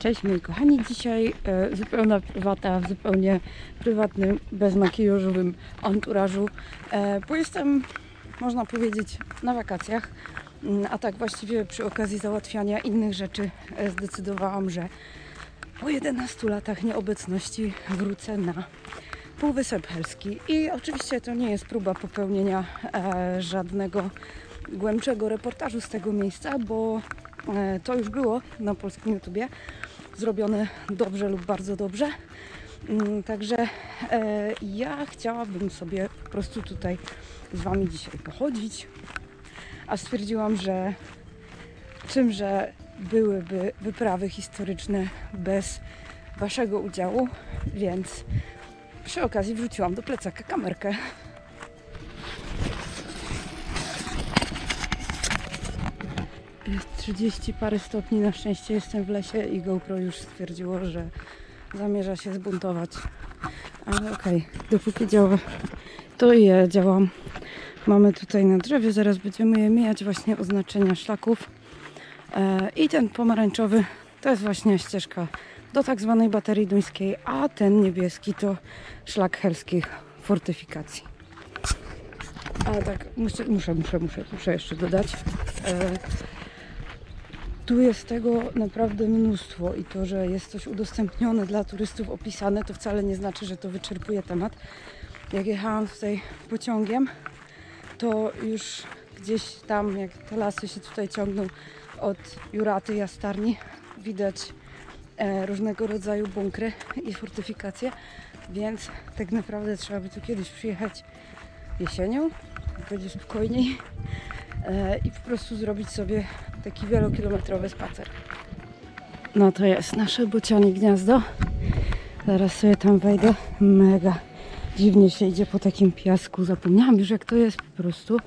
Cześć moi kochani, dzisiaj zupełna prywata, w zupełnie prywatnym, bezmakijażowym anturażu, bo jestem, można powiedzieć, na wakacjach, a tak właściwie przy okazji załatwiania innych rzeczy zdecydowałam, że po 11 latach nieobecności wrócę na Półwysep Helski. I oczywiście to nie jest próba popełnienia żadnego głębszego reportażu z tego miejsca, bo to już było na polskim YouTubie zrobione dobrze lub bardzo dobrze. Także ja chciałabym sobie po prostu tutaj z Wami dzisiaj pochodzić, a stwierdziłam, że czymże byłyby wyprawy historyczne bez Waszego udziału, więc przy okazji wrzuciłam do plecaka kamerkę. Jest 30 parę stopni, na szczęście jestem w lesie i GoPro już stwierdziło, że zamierza się zbuntować. Ale okej, dopóki działa, to i ja działam. Mamy tutaj na drzewie, zaraz będziemy je mijać, właśnie oznaczenia szlaków. I ten pomarańczowy to jest właśnie ścieżka do tak zwanej Baterii Duńskiej, a ten niebieski to szlak helskich fortyfikacji. Ale tak, muszę jeszcze dodać. Tu jest tego naprawdę mnóstwo i to, że jest coś udostępnione dla turystów, opisane, to wcale nie znaczy, że to wyczerpuje temat. Jak jechałam tutaj pociągiem, to już gdzieś tam, jak te lasy się tutaj ciągną od Juraty, Jastarni, widać różnego rodzaju bunkry i fortyfikacje, więc tak naprawdę trzeba by tu kiedyś przyjechać jesienią, będzie spokojniej i po prostu zrobić sobie taki wielokilometrowy spacer. No to jest nasze bocianie gniazdo. Zaraz sobie tam wejdę. Mega dziwnie się idzie po takim piasku. Zapomniałam już, jak to jest po prostu.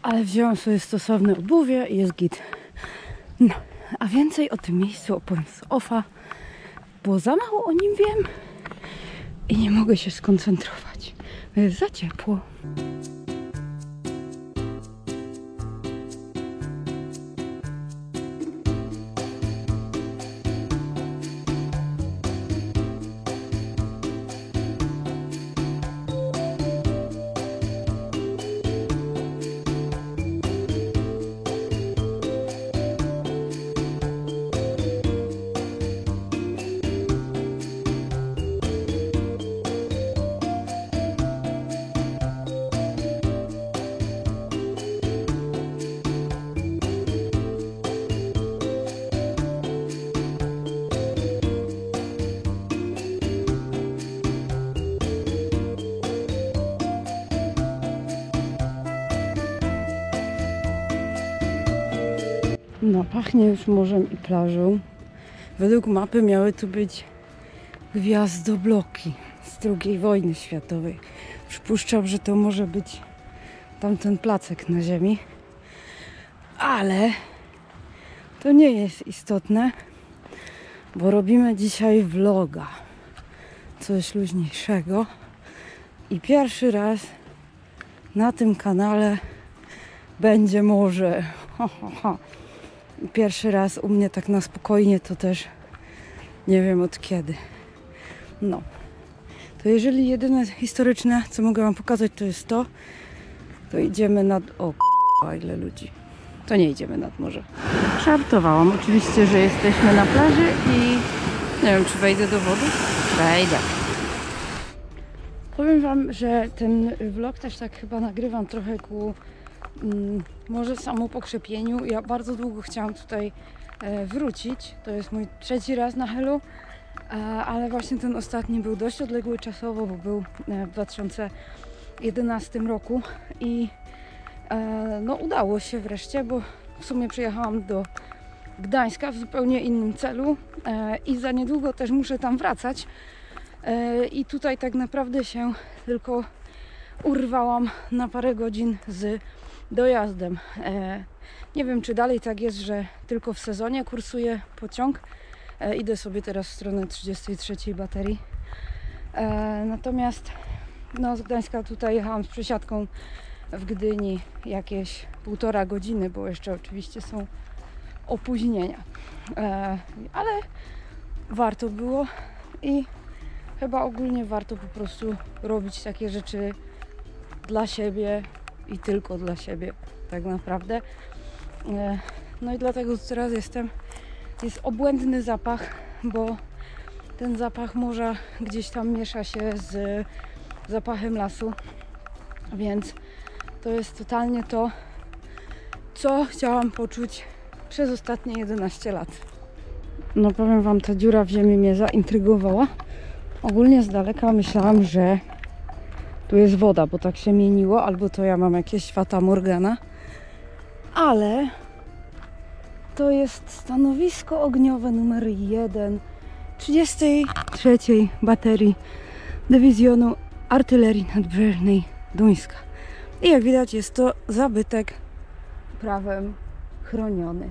Ale wziąłam sobie stosowne obuwie i jest git. No, a więcej o tym miejscu opowiem z offa, bo za mało o nim wiem i nie mogę się skoncentrować. Jest za ciepło. No, pachnie już morzem i plażą. Według mapy miały tu być gwiazdobloki z II wojny światowej. Przypuszczam, że to może być tamten placek na ziemi. Ale to nie jest istotne, bo robimy dzisiaj vloga. Coś luźniejszego. I pierwszy raz na tym kanale będzie morze. Pierwszy raz u mnie tak na spokojnie, to też nie wiem od kiedy. No, to jeżeli jedyne historyczne, co mogę Wam pokazać, to jest to idziemy nad... O ile ludzi. To nie idziemy nad morze. Żartowałam oczywiście, że jesteśmy na plaży i nie wiem, czy wejdę do wody. Wejdę. Powiem Wam, że ten vlog też tak chyba nagrywam trochę ku może samopokrzepieniu. Ja bardzo długo chciałam tutaj wrócić. To jest mój 3. raz na Helu, ale właśnie ten ostatni był dość odległy czasowo, bo był w 2011 roku i no udało się wreszcie, bo w sumie przyjechałam do Gdańska w zupełnie innym celu i za niedługo też muszę tam wracać i tutaj tak naprawdę się tylko urwałam na parę godzin z dojazdem. Nie wiem, czy dalej tak jest, że tylko w sezonie kursuje pociąg. Idę sobie teraz w stronę 33 Baterii. Natomiast no, z Gdańska tutaj jechałam z przesiadką w Gdyni jakieś 1,5 godziny, bo jeszcze oczywiście są opóźnienia. Ale warto było i chyba ogólnie warto po prostu robić takie rzeczy dla siebie i tylko dla siebie tak naprawdę. No i dlatego teraz jest obłędny zapach, bo ten zapach morza gdzieś tam miesza się z zapachem lasu, więc to jest totalnie to, co chciałam poczuć przez ostatnie 11 lat. No powiem wam, ta dziura w ziemi mnie zaintrygowała. Ogólnie z daleka myślałam, że tu jest woda, bo tak się mieniło, albo to ja mam jakieś fata morgana, ale to jest stanowisko ogniowe numer 1 33. baterii Dywizjonu Artylerii Nadbrzeżnej Duńska. I jak widać, jest to zabytek prawem chroniony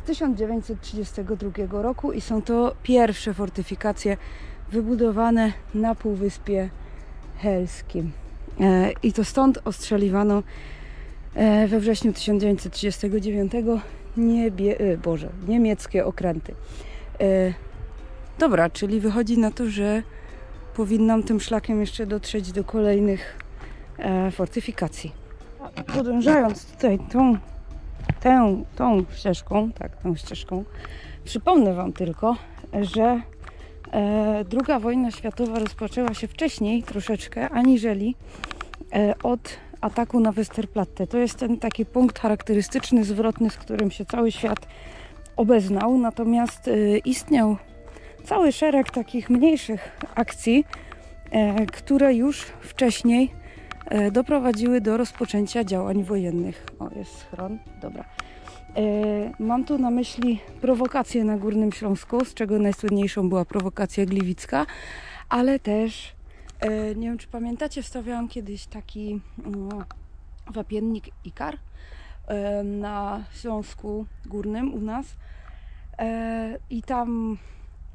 z 1932 roku i są to pierwsze fortyfikacje wybudowane na Półwyspie Helskim. I to stąd ostrzeliwano we wrześniu 1939 niemieckie okręty. Dobra, czyli wychodzi na to, że powinnam tym szlakiem jeszcze dotrzeć do kolejnych fortyfikacji. Podążając tutaj tą ścieżką, przypomnę wam tylko, że II wojna światowa rozpoczęła się wcześniej troszeczkę, aniżeli od ataku na Westerplatte. To jest ten taki punkt charakterystyczny, zwrotny, z którym się cały świat obeznał. Natomiast istniał cały szereg takich mniejszych akcji, które już wcześniej doprowadziły do rozpoczęcia działań wojennych. O, jest schron, dobra. Mam tu na myśli prowokację na Górnym Śląsku, z czego najsłynniejszą była prowokacja gliwicka, ale też, nie wiem czy pamiętacie, wstawiałam kiedyś taki wapiennik Ikar na Śląsku Górnym u nas i tam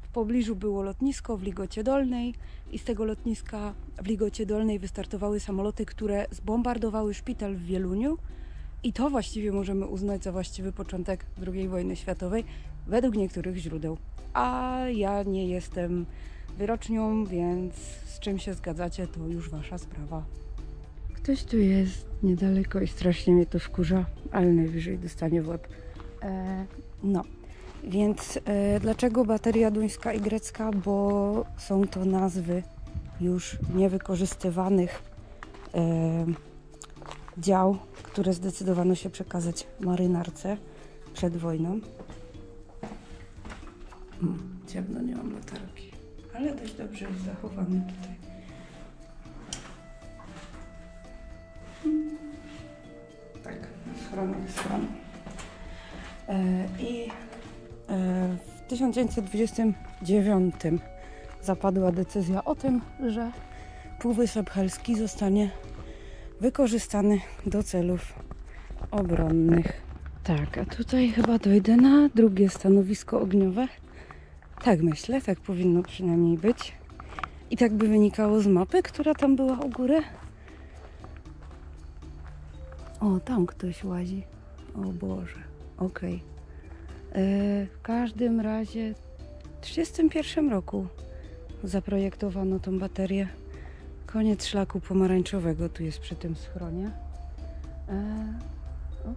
w pobliżu było lotnisko w Ligocie Dolnej i z tego lotniska w Ligocie Dolnej wystartowały samoloty, które zbombardowały szpital w Wieluniu. I to właściwie możemy uznać za właściwy początek II wojny światowej, według niektórych źródeł. A ja nie jestem wyrocznią, więc z czym się zgadzacie, to już wasza sprawa. Ktoś tu jest niedaleko i strasznie mnie to wkurza, ale najwyżej dostanie w łeb. No, więc dlaczego bateria duńska i grecka? Bo są to nazwy już niewykorzystywanych dział, które zdecydowano się przekazać marynarce przed wojną. Ciemno, nie mam latarki, ale dość dobrze jest zachowany tutaj. Tak, schron. I w 1929 zapadła decyzja o tym, że Półwysep Helski zostanie wykorzystany do celów obronnych. Tak, a tutaj chyba dojdę na drugie stanowisko ogniowe. Tak myślę, tak powinno przynajmniej być. I tak by wynikało z mapy, która tam była u góry. O, tam ktoś łazi. O Boże, okej. W każdym razie w 1931 roku zaprojektowano tą baterię. Koniec szlaku pomarańczowego tu jest przy tym schronie.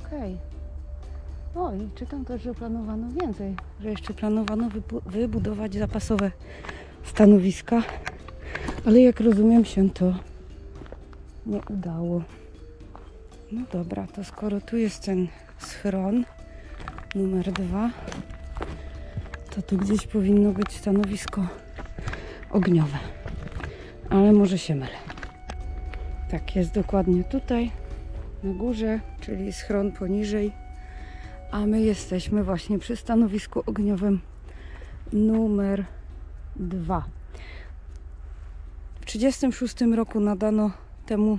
Okej. O, i czytam też, że planowano więcej. Że jeszcze planowano wybudować zapasowe stanowiska. Ale jak rozumiem, się to nie udało. No dobra, to skoro tu jest ten schron numer 2, to tu gdzieś powinno być stanowisko ogniowe. Ale może się mylę. Tak, jest dokładnie tutaj, na górze, czyli schron poniżej. A my jesteśmy właśnie przy stanowisku ogniowym numer 2. W 1936 roku nadano temu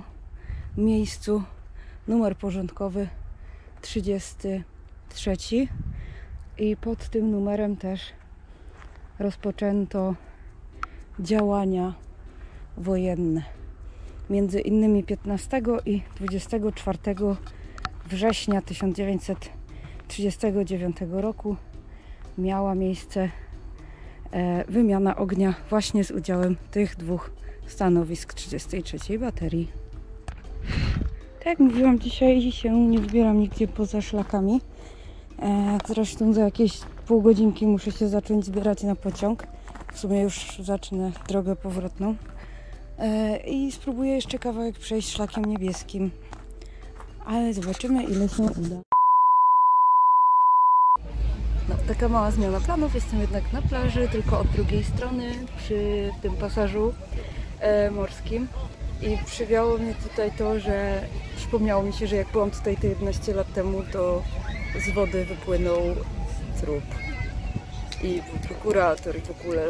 miejscu numer porządkowy 33 i pod tym numerem też rozpoczęto działania wojenne. Między innymi 15 i 24 września 1939 1939 roku miała miejsce wymiana ognia właśnie z udziałem tych dwóch stanowisk 33 baterii. Tak jak mówiłam, dzisiaj się nie wybieram nigdzie poza szlakami. Zresztą za jakieś pół godzinki muszę się zacząć zbierać na pociąg. W sumie już zacznę drogę powrotną. I spróbuję jeszcze kawałek przejść szlakiem niebieskim. Ale zobaczymy, ile się uda. No, taka mała zmiana planów. Jestem jednak na plaży, tylko od drugiej strony, przy tym pasażu morskim. I przywiało mnie tutaj to, że przypomniało mi się, że jak byłam tutaj te 11 lat temu, to z wody wypłynął trup. I był prokurator i w ogóle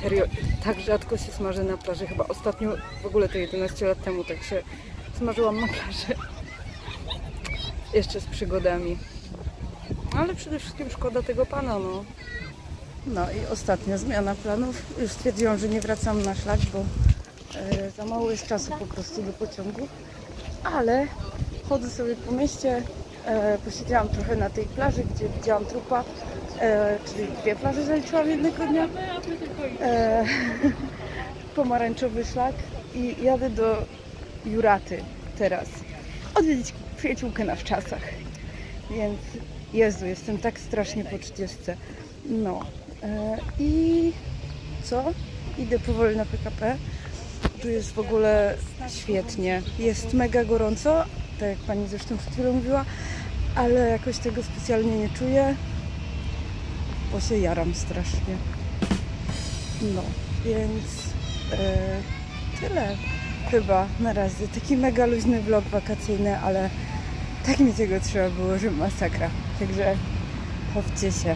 serio, tak rzadko się smaży na plaży. Chyba ostatnio w ogóle te 11 lat temu tak się smażyłam na plaży. Jeszcze z przygodami. Ale przede wszystkim szkoda tego pana, no. No i ostatnia zmiana planów. Już stwierdziłam, że nie wracam na szlak, bo za mało jest czasu po prostu do pociągu. Ale chodzę sobie po mieście. Posiedziałam trochę na tej plaży, gdzie widziałam trupa. Czyli 2 plaże zaliczyłam jednego dnia. Pomarańczowy szlak. I jadę do Juraty teraz. Odwiedzić przyjaciółkę na wczasach. Więc Jezu, jestem tak strasznie po 30. No. I co? Idę powoli na PKP. Tu jest w ogóle świetnie. Jest mega gorąco, tak jak pani zresztą przed chwilą mówiła, ale jakoś tego specjalnie nie czuję, bo się jaram strasznie. No, więc tyle chyba na razie. Taki mega luźny vlog wakacyjny, ale tak mi tego trzeba było, że masakra. Także chowcie się.